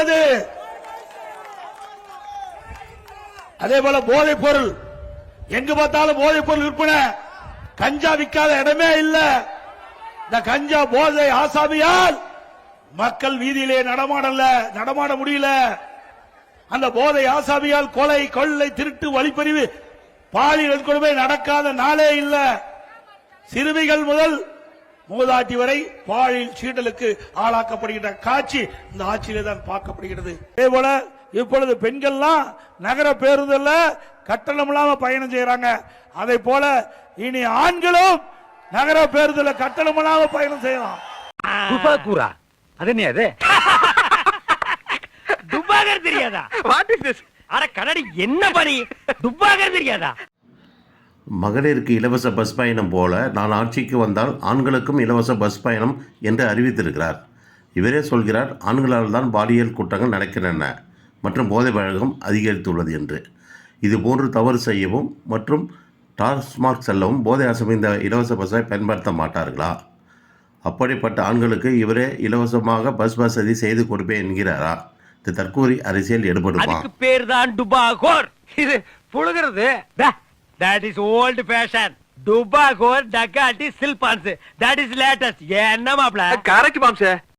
விட்டது. அதே போல போதைப் பொருள், எங்கு பார்த்தாலும் போதைப் பொருள் விற்பனை, கஞ்சா விற்காத இடமே இல்ல. இந்த கஞ்சா போதை ஆசாமியால் மக்கள் வீதியிலே நடமாட முடியல. அந்த போதை ஆசாமியால் கொலை, கொள்ளை, திருட்டு, வழிப்பறிவு, பாலியல் கொடுமை நடக்காத நாளே இல்ல. சிறுமிகள் முதல் மூதாட்டி வரை பாலியல் சீண்டலுக்கு ஆளாக்கப்படுகின்ற காட்சி இந்த ஆட்சியிலே தான் பார்க்கப்படுகிறது. அதே போல இப்பொழுது பெண்கள்லாம் நகர பேருந்துல கட்டணம் இல்லாம பயணம் செய்யறாங்க. அதை போல இனி ஆண்களும் நகர பேருந்துல கட்டணம் இல்லாம பயணம் செய்யலாம். துபாக்கூரா அது என்ன? அது துபாகர் தெரியாதா? What is this? அட கண்ணாடி என்ன பணி? துபாகர் தெரியாதா? மகளிருக்கு இலவச பஸ் பயணம் போல நான் ஆட்சிக்கு வந்தால் ஆண்களுக்கும் இலவச பஸ் பயணம் என்று அறிவித்திருக்கிறார். இவரே சொல்கிறார், ஆண்களால் தான் பாலியல் குற்றங்கள் நடக்கின்றன மற்றும் போதை பழக்கம் அதிகரித்துள்ளது என்று. இதுபோன்று தவறு செய்யவும் மற்றும் டாஸ்மாக் செல்லவும் போதை ஆசாமி இந்த இலவச பஸ்ஸை பயன்படுத்த மாட்டார்களா? அப்படிப்பட்ட ஆண்களுக்கு இவரே இலவசமாக பஸ் வசதி செய்து கொடுப்பேன் என்கிறாரா? இந்த தற்கூரி அரசியல் எடுபடுமா? அதுக்கு பேர் தான் டுபாகோர். இது புழுகிறது. That is old fashion. Dubagor, Dagati, Silpans. That is latest. என்ன மாப்ள? கரெக்ட் மாம்சே.